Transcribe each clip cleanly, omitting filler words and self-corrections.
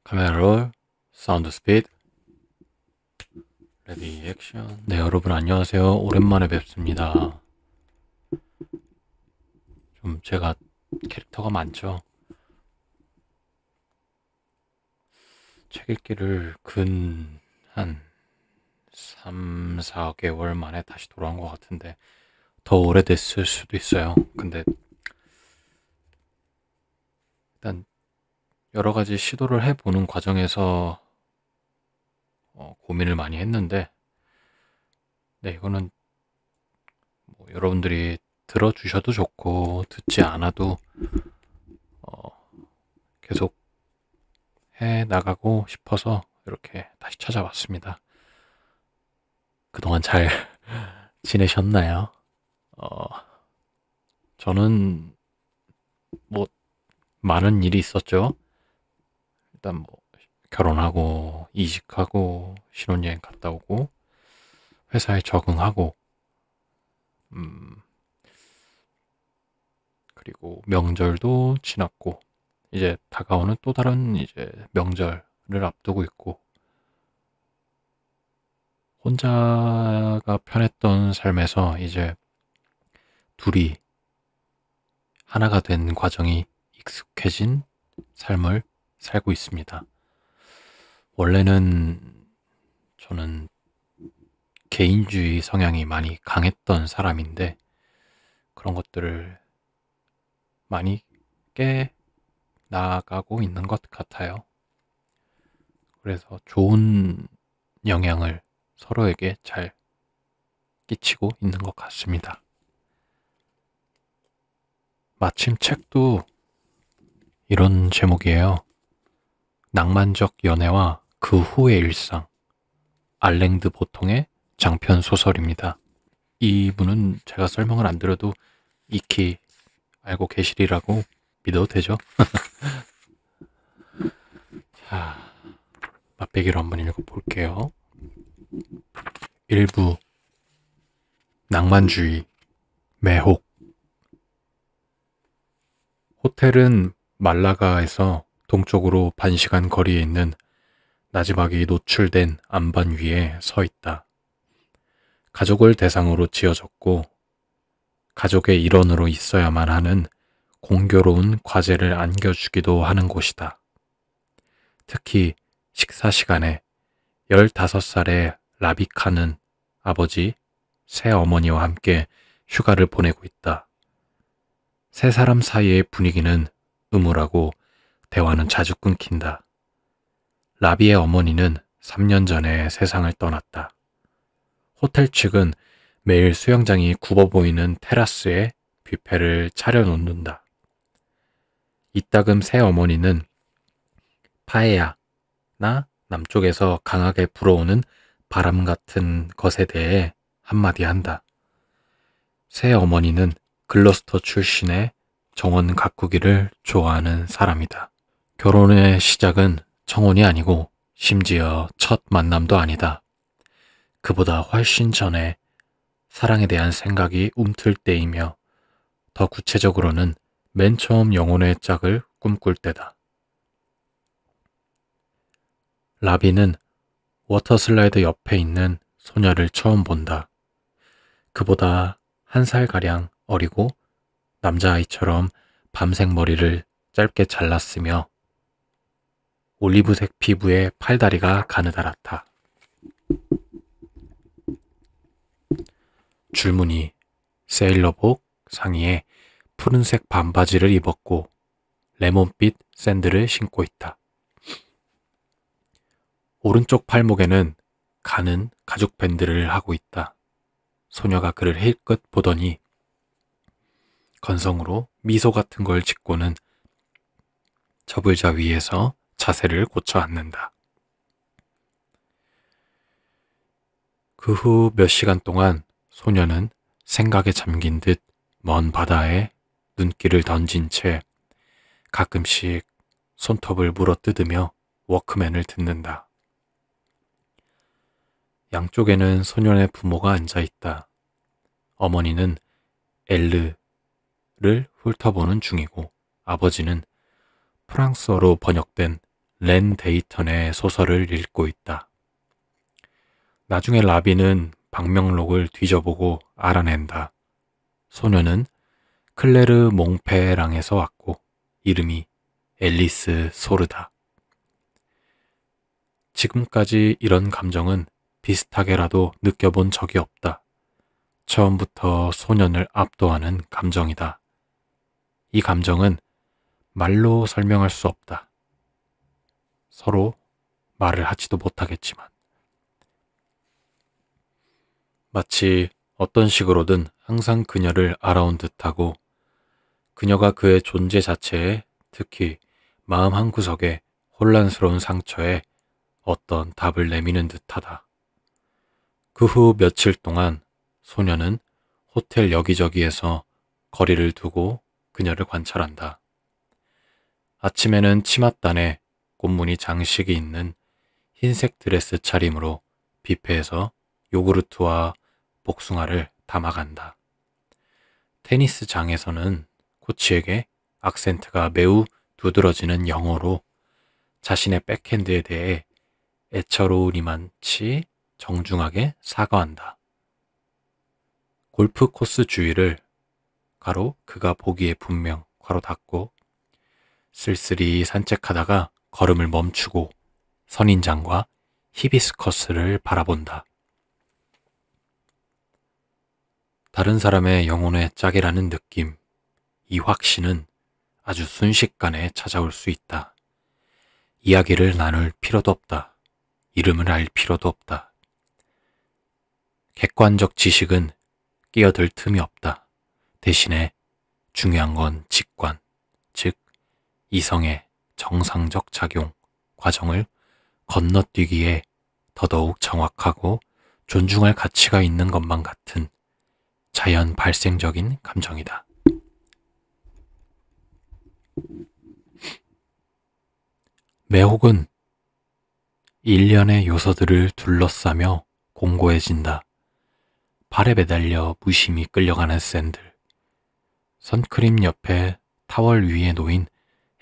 카메라 롤, 사운드 스피드, 레디 액션. 네, 여러분 안녕하세요. 오랜만에 뵙습니다. 좀 제가 캐릭터가 많죠. 책 읽기를 근 한 3, 4개월 만에 다시 돌아온 것 같은데 더 오래됐을 수도 있어요. 근데 일단 여러 가지 시도를 해보는 과정에서 고민을 많이 했는데 네, 이거는 뭐 여러분들이 들어주셔도 좋고 듣지 않아도 계속 해 나가고 싶어서 이렇게 다시 찾아왔습니다. 그동안 잘 지내셨나요? 어, 저는 뭐 많은 일이 있었죠. 일단 뭐 결혼하고 이직하고 신혼여행 갔다 오고 회사에 적응하고 음, 그리고 명절도 지났고 이제 다가오는 또 다른 이제 명절을 앞두고 있고 혼자가 편했던 삶에서 이제 둘이 하나가 된 과정이 익숙해진 삶을 살고 있습니다. 원래는 저는 개인주의 성향이 많이 강했던 사람인데 그런 것들을 많이 깨 나가고 있는 것 같아요. 그래서 좋은 영향을 서로에게 잘 끼치고 있는 것 같습니다. 마침 책도 이런 제목이에요. 낭만적 연애와 그 후의 일상. 알랭드 보통의 장편 소설입니다. 이분은 제가 설명을 안 드려도 익히 알고 계시리라고 믿어도 되죠? 자, 맛배기로 한번 읽어볼게요. 1부 낭만주의 매혹. 호텔은 말라가에서 동쪽으로 반시간 거리에 있는 나지막이 노출된 안반 위에 서 있다. 가족을 대상으로 지어졌고 가족의 일원으로 있어야만 하는 공교로운 과제를 안겨주기도 하는 곳이다. 특히 식사 시간에 15살의 라비카는 아버지, 새어머니와 함께 휴가를 보내고 있다. 세 사람 사이의 분위기는 음울하고 대화는 자주 끊긴다. 라비의 어머니는 3년 전에 세상을 떠났다. 호텔 측은 매일 수영장이 굽어 보이는 테라스에 뷔페를 차려놓는다. 이따금 새어머니는 파에야나 남쪽에서 강하게 불어오는 바람 같은 것에 대해 한마디 한다. 새어머니는 글러스터 출신의 정원 가꾸기를 좋아하는 사람이다. 결혼의 시작은 청혼이 아니고 심지어 첫 만남도 아니다. 그보다 훨씬 전에 사랑에 대한 생각이 움틀 때이며 더 구체적으로는 맨 처음 영혼의 짝을 꿈꿀 때다. 라비는 워터슬라이드 옆에 있는 소녀를 처음 본다. 그보다 1살가량 어리고 남자아이처럼 밤색 머리를 짧게 잘랐으며 올리브색 피부에 팔다리가 가느다랗다. 줄무늬 세일러복 상의에 푸른색 반바지를 입었고 레몬빛 샌들을 신고 있다. 오른쪽 팔목에는 가는 가죽 밴드를 하고 있다. 소녀가 그를 힐끗 보더니 건성으로 미소 같은 걸 짓고는 접을자 위에서 자세를 고쳐 앉는다. 그 후 몇 시간 동안 소녀는 생각에 잠긴 듯 먼 바다에 눈길을 던진 채 가끔씩 손톱을 물어뜯으며 워크맨을 듣는다. 양쪽에는 소년의 부모가 앉아 있다. 어머니는 엘르를 훑어보는 중이고 아버지는 프랑스어로 번역된 렌 데이턴의 소설을 읽고 있다. 나중에 라비는 방명록을 뒤져보고 알아낸다. 소녀는 클레르 몽페랑에서 왔고 이름이 앨리스 소르다. 지금까지 이런 감정은 비슷하게라도 느껴본 적이 없다. 처음부터 소년을 압도하는 감정이다. 이 감정은 말로 설명할 수 없다. 서로 말을 하지도 못하겠지만. 마치 어떤 식으로든 항상 그녀를 알아온 듯하고 그녀가 그의 존재 자체에, 특히 마음 한구석에 혼란스러운 상처에 어떤 답을 내미는 듯하다. 그 후 며칠 동안 소녀는 호텔 여기저기에서 거리를 두고 그녀를 관찰한다. 아침에는 치맛단에 꽃무늬 장식이 있는 흰색 드레스 차림으로 뷔페에서 요구르트와 복숭아를 담아간다. 테니스장에서는 코치에게 악센트가 매우 두드러지는 영어로 자신의 백핸드에 대해 애처로우니만치 정중하게 사과한다. 골프 코스 주위를 가로 그가 보기에 분명 괄호 닫고 쓸쓸히 산책하다가 걸음을 멈추고 선인장과 히비스커스를 바라본다. 다른 사람의 영혼의 짝이라는 느낌, 이 확신은 아주 순식간에 찾아올 수 있다. 이야기를 나눌 필요도 없다. 이름을 알 필요도 없다. 객관적 지식은 끼어들 틈이 없다. 대신에 중요한 건 직관, 즉 이성의 정상적 작용 과정을 건너뛰기에 더더욱 정확하고 존중할 가치가 있는 것만 같은 자연 발생적인 감정이다. 매혹은 일련의 요소들을 둘러싸며 공고해진다. 발에 매달려 무심히 끌려가는 샌들, 선크림 옆에 타월 위에 놓인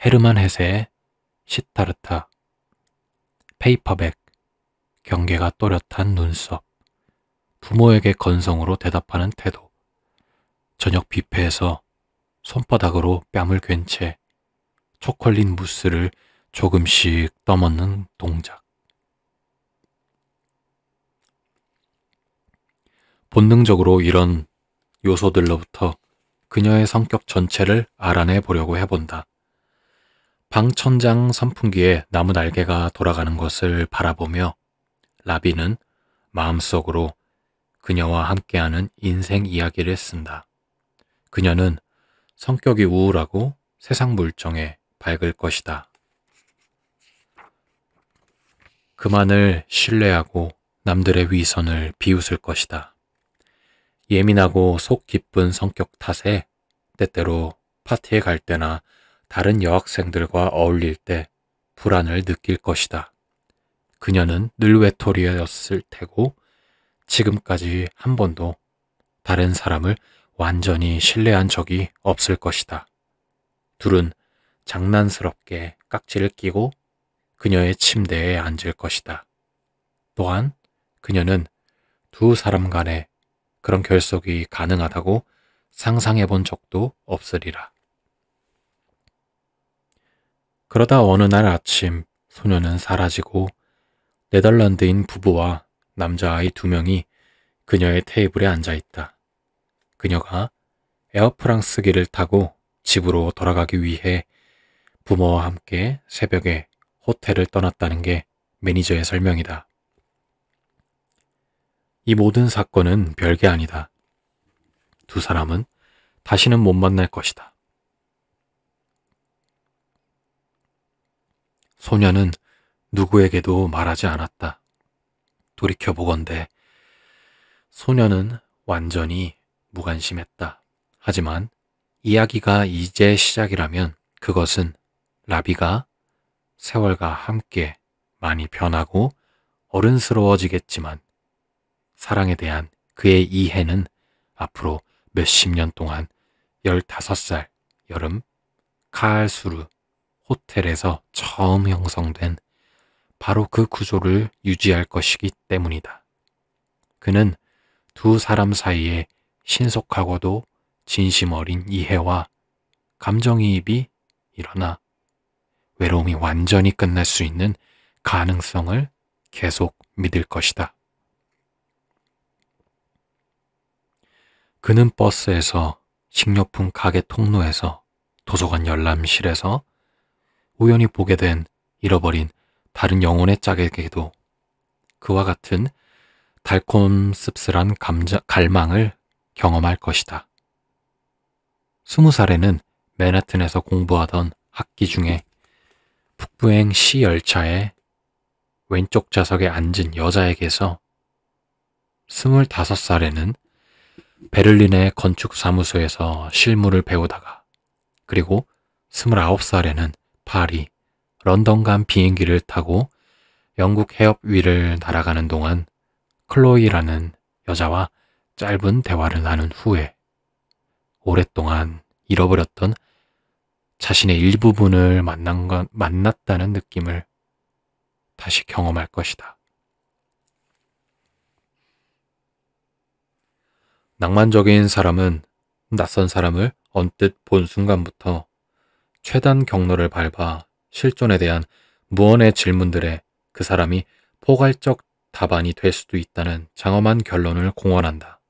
헤르만 헤세의 시타르타, 페이퍼백, 경계가 또렷한 눈썹, 부모에게 건성으로 대답하는 태도, 저녁 뷔페에서 손바닥으로 뺨을 괜 채 초콜릿 무스를 조금씩 떠먹는 동작. 본능적으로 이런 요소들로부터 그녀의 성격 전체를 알아내 보려고 해본다. 방천장 선풍기에 나무 날개가 돌아가는 것을 바라보며 라비는 마음속으로 그녀와 함께하는 인생 이야기를 쓴다. 그녀는 성격이 우울하고 세상 물정에 밝을 것이다. 그만을 신뢰하고 남들의 위선을 비웃을 것이다. 예민하고 속 깊은 성격 탓에 때때로 파티에 갈 때나 다른 여학생들과 어울릴 때 불안을 느낄 것이다. 그녀는 늘 외톨이였을 테고 지금까지 한 번도 다른 사람을 완전히 신뢰한 적이 없을 것이다. 둘은 장난스럽게 깍지를 끼고 그녀의 침대에 앉을 것이다. 또한 그녀는 두 사람 간에 그런 결속이 가능하다고 상상해 본 적도 없으리라. 그러다 어느 날 아침 소녀는 사라지고 네덜란드인 부부와 남자아이 2명이 그녀의 테이블에 앉아 있다. 그녀가 에어프랑스기를 타고 집으로 돌아가기 위해 부모와 함께 새벽에 호텔을 떠났다는 게 매니저의 설명이다. 이 모든 사건은 별게 아니다. 두 사람은 다시는 못 만날 것이다. 소녀는 누구에게도 말하지 않았다. 돌이켜보건대 소녀는 완전히 무관심했다. 하지만 이야기가 이제 시작이라면 그것은 라비가 세월과 함께 많이 변하고 어른스러워지겠지만 사랑에 대한 그의 이해는 앞으로 몇십 년 동안 15살 여름 카알수르 호텔에서 처음 형성된 바로 그 구조를 유지할 것이기 때문이다. 그는 두 사람 사이에 신속하고도 진심 어린 이해와 감정이입이 일어나 외로움이 완전히 끝날 수 있는 가능성을 계속 믿을 것이다. 그는 버스에서, 식료품 가게 통로에서, 도서관 열람실에서 우연히 보게 된 잃어버린 다른 영혼의 짝에게도 그와 같은 달콤 씁쓸한 갈망을 경험할 것이다. 20살에는 맨하튼에서 공부하던 학기 중에 북부행 시 열차에 왼쪽 좌석에 앉은 여자에게서 25살에는 베를린의 건축사무소에서 실무를 배우다가 그리고 29살에는 파리, 런던 간 비행기를 타고 영국 해협 위를 날아가는 동안 클로이라는 여자와 짧은 대화를 나눈 후에 오랫동안 잃어버렸던 자신의 일부분을 만났다는 느낌을 다시 경험할 것이다. 낭만적인 사람은 낯선 사람을 언뜻 본 순간부터 최단 경로를 밟아 실존에 대한 무언의 질문들에 그 사람이 포괄적 답안이 될 수도 있다는 장엄한 결론을 공언한다.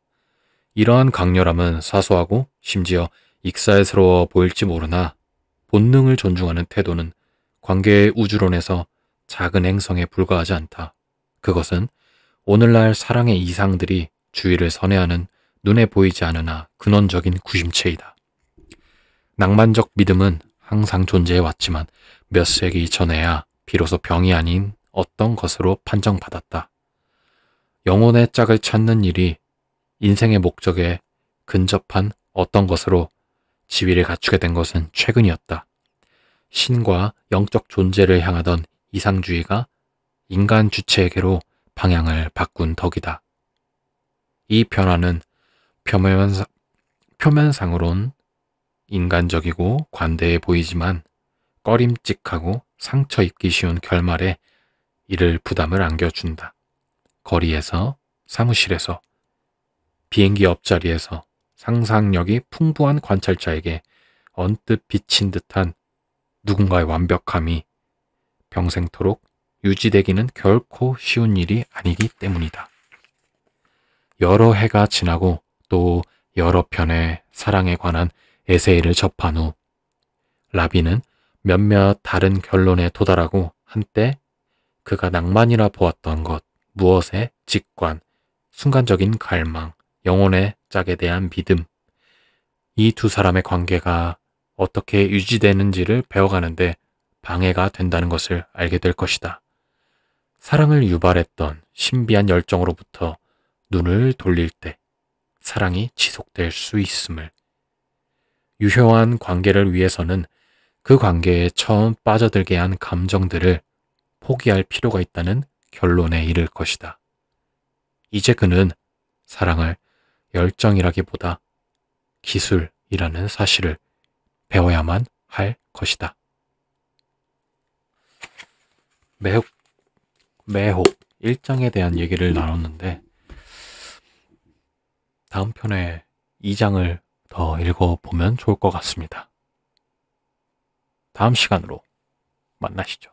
이러한 강렬함은 사소하고 심지어 익살스러워 보일지 모르나 본능을 존중하는 태도는 관계의 우주론에서 작은 행성에 불과하지 않다. 그것은 오늘날 사랑의 이상들이 주위를 선회하는 눈에 보이지 않으나 근원적인 구심체이다. 낭만적 믿음은 항상 존재해 왔지만 몇 세기 전에야 비로소 병이 아닌 어떤 것으로 판정받았다. 영혼의 짝을 찾는 일이 인생의 목적에 근접한 어떤 것으로 지위를 갖추게 된 것은 최근이었다. 신과 영적 존재를 향하던 이상주의가 인간 주체에게로 방향을 바꾼 덕이다. 이 변화는 표면상으론 인간적이고 관대해 보이지만 꺼림칙하고 상처 입기 쉬운 결말에 이를 부담을 안겨준다. 거리에서, 사무실에서, 비행기 옆자리에서 상상력이 풍부한 관찰자에게 언뜻 비친 듯한 누군가의 완벽함이 평생토록 유지되기는 결코 쉬운 일이 아니기 때문이다. 여러 해가 지나고 또 여러 편의 사랑에 관한 에세이를 접한 후 라비는 몇몇 다른 결론에 도달하고 한때 그가 낭만이라 보았던 것, 무엇의 직관, 순간적인 갈망, 영혼의 짝에 대한 믿음, 이 두 사람의 관계가 어떻게 유지되는지를 배워가는데 방해가 된다는 것을 알게 될 것이다. 사랑을 유발했던 신비한 열정으로부터 눈을 돌릴 때 사랑이 지속될 수 있음을, 유효한 관계를 위해서는 그 관계에 처음 빠져들게 한 감정들을 포기할 필요가 있다는 결론에 이를 것이다. 이제 그는 사랑을 열정이라기보다 기술이라는 사실을 배워야만 할 것이다. 매혹 1장에 대한 얘기를 나눴는데 다음 편에 2장을 더 읽어보면 좋을 것 같습니다. 다음 시간으로 만나시죠.